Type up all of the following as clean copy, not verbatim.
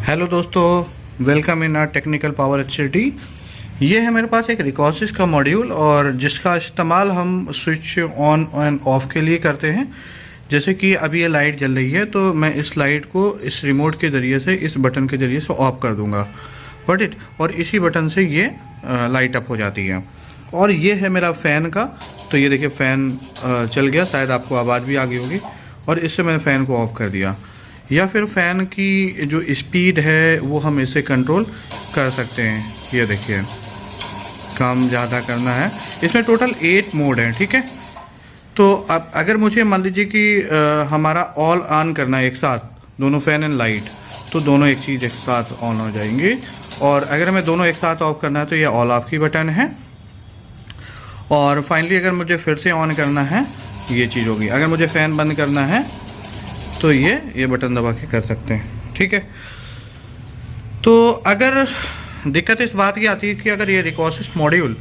Hello दोस्तों, welcome in are technical power HD. ये है मेरे पास एक रिकॉसिस का मॉड्यूल और जिसका इस्तेमाल हम स्विच ऑन एंड ऑफ के लिए करते हैं। जैसे कि अभी ये लाइट जल रही है तो मैं इस लाइट को इस रिमोट के ज़रिए से, इस बटन के ज़रिए से ऑफ कर दूंगा, वट इट, और इसी बटन से ये लाइट अप हो जाती है। और ये है मेरा फ़ैन का, तो ये देखिए फ़ैन चल गया, शायद आपको आवाज़ भी आ गई होगी, और इससे मैंने फ़ैन को ऑफ कर दिया। या फिर फ़ैन की जो स्पीड है वो हम इससे कंट्रोल कर सकते हैं। ये देखिए, कम ज़्यादा करना है। इसमें टोटल 8 मोड हैं, ठीक है। तो अब अगर मुझे मान लीजिए कि हमारा ऑल ऑन करना है एक साथ, दोनों फ़ैन एंड लाइट, तो दोनों एक चीज़ एक साथ ऑन हो जाएंगे। और अगर हमें दोनों एक साथ ऑफ करना है तो ये ऑल ऑफ की बटन है। और फाइनली अगर मुझे फिर से ऑन करना है, ये चीज़ होगी। अगर मुझे फ़ैन बंद करना है तो ये बटन दबा के कर सकते हैं, ठीक है। तो अगर दिक्कत इस बात की आती है कि अगर ये रिकॉसिस मॉड्यूल,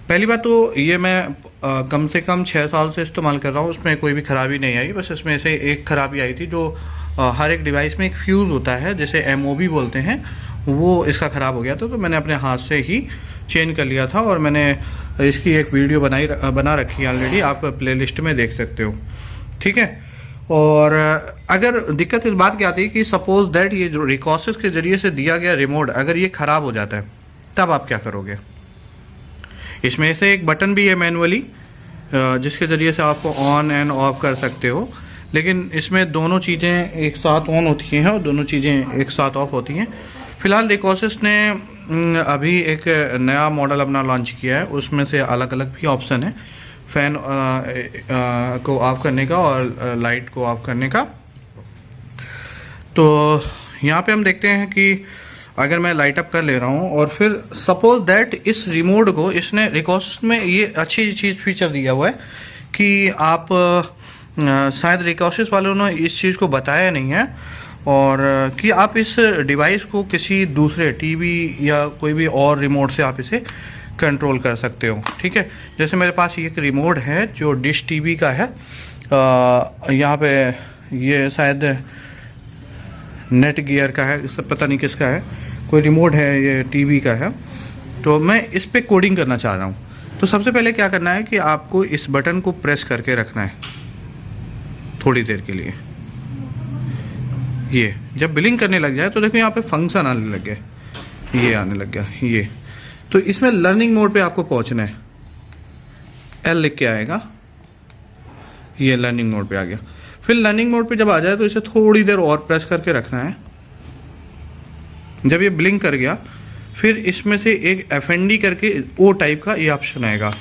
पहली बात तो ये मैं कम से कम 6 साल से इस्तेमाल कर रहा हूँ, उसमें कोई भी ख़राबी नहीं आई। बस इसमें से एक ख़राबी आई थी, जो हर एक डिवाइस में एक फ्यूज़ होता है, जैसे MOB बोलते हैं, वो इसका ख़राब हो गया था। तो मैंने अपने हाथ से ही चेंज कर लिया था और मैंने इसकी एक वीडियो बना रखी है ऑलरेडी, आप प्लेलिस्ट में देख सकते हो, ठीक है। और अगर दिक्कत इस बात की आती है कि सपोज दैट ये जो रिकॉसिस के ज़रिए से दिया गया रिमोट अगर ये ख़राब हो जाता है, तब आप क्या करोगे। इसमें से एक बटन भी है मैनुअली, जिसके ज़रिए से आपको ऑन एंड ऑफ कर सकते हो, लेकिन इसमें दोनों चीज़ें एक साथ ऑन होती हैं और दोनों चीज़ें एक साथ ऑफ होती हैं। फ़िलहाल रिकॉसिस ने अभी एक नया मॉडल अपना लॉन्च किया है, उसमें से अलग अलग भी ऑप्शन है, फ़ैन को ऑफ करने का और लाइट को ऑफ करने का। तो यहाँ पे हम देखते हैं कि अगर मैं लाइट अप कर ले रहा हूँ और फिर सपोज दैट इस रिमोट को इसने रिकॉसिस में ये अच्छी चीज़ फीचर दिया हुआ है कि आप शायद रिकॉसिस वालों ने इस चीज़ को बताया नहीं है, और कि आप इस डिवाइस को किसी दूसरे टीवी या कोई भी और रिमोट से आप इसे कंट्रोल कर सकते हो, ठीक है। जैसे मेरे पास ये एक रिमोट है जो डिश टीवी का है, यहाँ पे ये शायद नेट गियर का है, सब पता नहीं किसका है, कोई रिमोट है, ये टीवी का है। तो मैं इस पे कोडिंग करना चाह रहा हूँ। तो सबसे पहले क्या करना है कि आपको इस बटन को प्रेस करके रखना है थोड़ी देर के लिए। ये जब बिलिंग करने लग जाए तो देखो यहाँ पे फंक्शन आने लग गया, ये आने लग गया ये। तो इसमें लर्निंग मोड पे आपको पहुंचना है, L लिख के आएगा, ये लर्निंग मोड पे आ गया। फिर लर्निंग मोड पे जब आ जाए तो इसे थोड़ी देर और प्रेस करके रखना है। जब ये ब्लिंक कर गया फिर इसमें से एक FND करके O टाइप का ये ऑप्शन आएगा।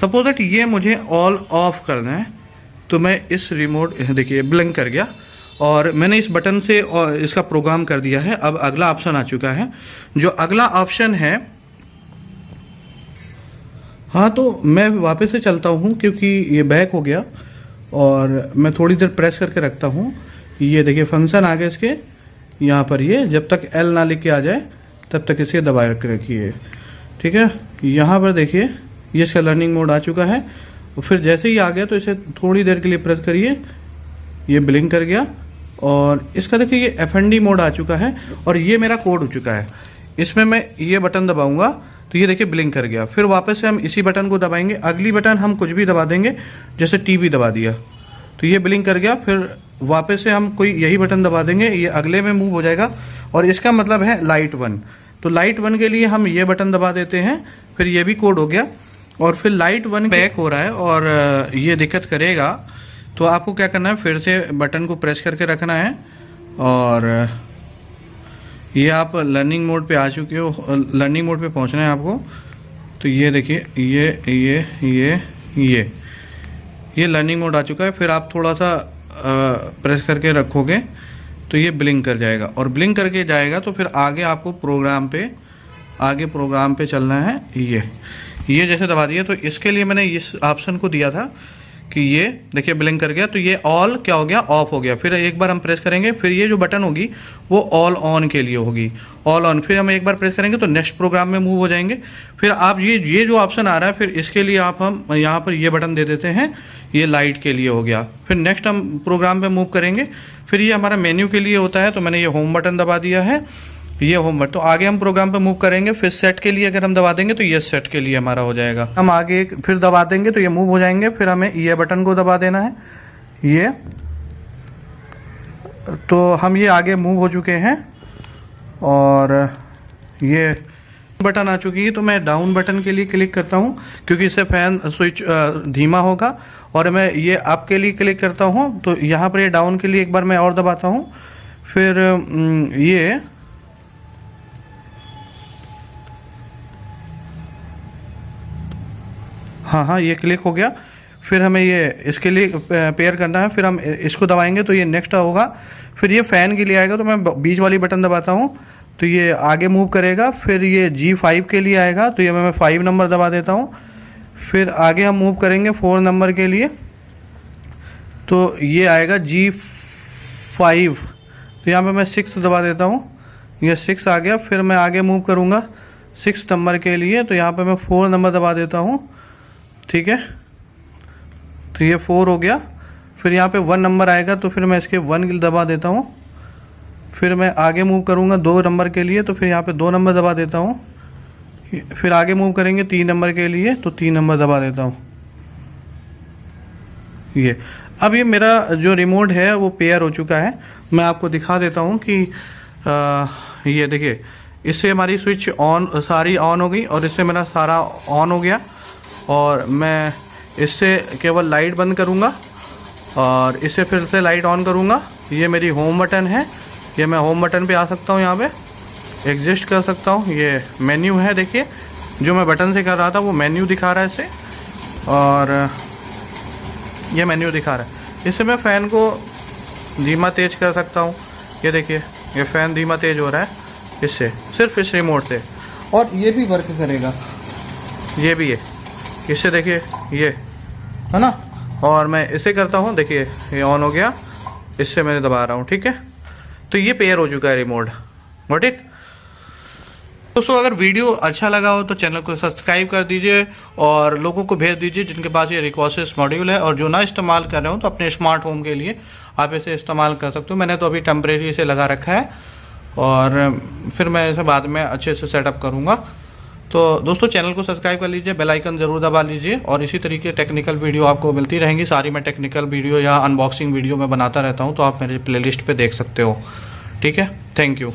सपोज दैट ये मुझे ऑल ऑफ करना है, तो मैं इस रिमोट, देखिए ब्लिंक कर गया और मैंने इस बटन से इसका प्रोग्राम कर दिया है। अब अगला ऑप्शन आ चुका है, जो अगला ऑप्शन है, हाँ, तो मैं वापस से चलता हूँ क्योंकि ये बैक हो गया और मैं थोड़ी देर प्रेस करके रखता हूँ। ये देखिए फंक्शन आ गया इसके यहाँ पर, ये जब तक L ना लिख के आ जाए तब तक इसे दबाए रख रखिए, ठीक है। यहाँ पर देखिए ये इसका लर्निंग मोड आ चुका है। और फिर जैसे ही आ गया तो इसे थोड़ी देर के लिए प्रेस करिए, ये ब्लिंक कर गया और इसका देखिए ये FND मोड आ चुका है और ये मेरा कोड हो चुका है। इसमें मैं ये बटन दबाऊंगा तो ये देखिए ब्लिंक कर गया। फिर वापस से हम इसी बटन को दबाएंगे, अगली बटन हम कुछ भी दबा देंगे, जैसे टीवी दबा दिया तो ये ब्लिंक कर गया। फिर वापस से हम कोई यही बटन दबा देंगे, ये अगले में मूव हो जाएगा और इसका मतलब है लाइट 1। तो लाइट 1 के लिए हम ये बटन दबा देते हैं, फिर ये भी कोड हो गया और फिर लाइट 1 बैक हो रहा है और ये दिक्कत करेगा। तो आपको क्या करना है, फिर से बटन को प्रेस करके रखना है और ये आप लर्निंग मोड पे आ चुके हो, लर्निंग मोड पे पहुंचना है आपको। तो ये देखिए ये लर्निंग मोड आ चुका है। फिर आप थोड़ा सा प्रेस करके रखोगे तो ये ब्लिंक कर जाएगा और ब्लिंक करके जाएगा तो फिर आगे आपको प्रोग्राम पे चलना है। ये जैसे दबा दिया तो इसके लिए मैंने इस ऑप्शन को दिया था कि ये देखिए ब्लिंक कर गया, तो ये ऑल क्या हो गया, ऑफ हो गया। फिर एक बार हम प्रेस करेंगे, फिर ये जो बटन होगी वो ऑल ऑन के लिए होगी, ऑल ऑन। फिर हम एक बार प्रेस करेंगे तो नेक्स्ट प्रोग्राम में मूव हो जाएंगे। फिर आप ये जो ऑप्शन आ रहा है, फिर इसके लिए हम यहाँ पर ये बटन दे देते हैं, ये लाइट के लिए हो गया। फिर नेक्स्ट हम प्रोग्राम पे मूव करेंगे, फिर ये हमारा मेन्यू के लिए होता है, तो मैंने ये होम बटन दबा दिया है, ये होम बटन। तो आगे हम प्रोग्राम पे मूव करेंगे, फिर सेट के लिए अगर हम दबा देंगे तो ये सेट के लिए हमारा हो जाएगा। हम आगे फिर दबा देंगे तो ये मूव हो जाएंगे, फिर हमें ये बटन को दबा देना है, ये। तो हम ये आगे मूव हो चुके हैं और ये बटन आ चुकी है। तो मैं डाउन बटन के लिए क्लिक करता हूँ क्योंकि इससे फैन स्विच धीमा होगा, और मैं ये अप के लिए क्लिक करता हूँ तो यहाँ पर ये डाउन के लिए एक बार मैं और दबाता हूँ। फिर ये हाँ, ये क्लिक हो गया। फिर हमें ये इसके लिए पेयर करना है, फिर हम इसको दबाएंगे तो ये नेक्स्ट होगा। फिर ये फ़ैन के लिए आएगा, तो मैं बीच वाली बटन दबाता हूँ तो ये आगे मूव करेगा। फिर ये G5 के लिए आएगा, तो ये मैं 5 नंबर दबा देता हूँ। फिर आगे हम मूव करेंगे 4 नंबर के लिए, तो ये आएगा G5, तो यहाँ पे मैं 6 दबा देता हूँ, ये 6 आ गया। फिर मैं आगे मूव करूँगा 6 नंबर के लिए, तो यहाँ पे मैं 4 नंबर दबा देता हूँ, ठीक है। तो ये 4 हो गया। फिर यहाँ पे 1 नंबर आएगा, तो फिर मैं इसके 1 दबा देता हूँ। फिर मैं आगे मूव करूँगा 2 नंबर के लिए, तो फिर यहाँ पे 2 नंबर दबा देता हूँ। फिर आगे मूव करेंगे 3 नंबर के लिए, तो 3 नंबर दबा देता हूँ, ये। अब ये मेरा जो रिमोट है वो पेयर हो चुका है। मैं आपको दिखा देता हूँ कि ये देखिए, इससे हमारी स्विच ऑन सारी ऑन हो गई और इससे मेरा सारा ऑन हो गया। और मैं इससे केवल लाइट बंद करूँगा और इससे फिर से लाइट ऑन करूँगा। ये मेरी होम बटन है, ये मैं होम बटन पे आ सकता हूँ, यहाँ पे एग्जिस्ट कर सकता हूँ। ये मेन्यू है, देखिए जो मैं बटन से कर रहा था वो मेन्यू दिखा रहा है इससे, और ये मेन्यू दिखा रहा है। इससे मैं फ़ैन को धीमा तेज कर सकता हूँ। ये देखिए, ये फ़ैन धीमा तेज हो रहा है इससे, सिर्फ इस रिमोट से। और ये भी वर्क करेगा, ये भी है इससे, देखिए ये है ना। और मैं इसे करता हूँ, देखिए ये ऑन हो गया, इससे मैं दबा रहा हूँ, ठीक है। तो ये पेयर हो चुका है रिमोट, गॉट इट। दोस्तों अगर वीडियो अच्छा लगा हो तो चैनल को सब्सक्राइब कर दीजिए और लोगों को भेज दीजिए जिनके पास ये रिकॉसिस मॉड्यूल है, और जो ना इस्तेमाल कर रहे हो तो अपने स्मार्ट होम के लिए आप इसे इस्तेमाल कर सकते हो। मैंने तो अभी टेम्परेरी इसे लगा रखा है और फिर मैं इसे बाद में अच्छे से सेटअप करूँगा। तो दोस्तों चैनल को सब्सक्राइब कर लीजिए, बेल आइकन ज़रूर दबा लीजिए, और इसी तरीके टेक्निकल वीडियो आपको मिलती रहेंगी। सारी मैं टेक्निकल वीडियो या अनबॉक्सिंग वीडियो में बनाता रहता हूँ, तो आप मेरे प्लेलिस्ट पे देख सकते हो, ठीक है। Thank you.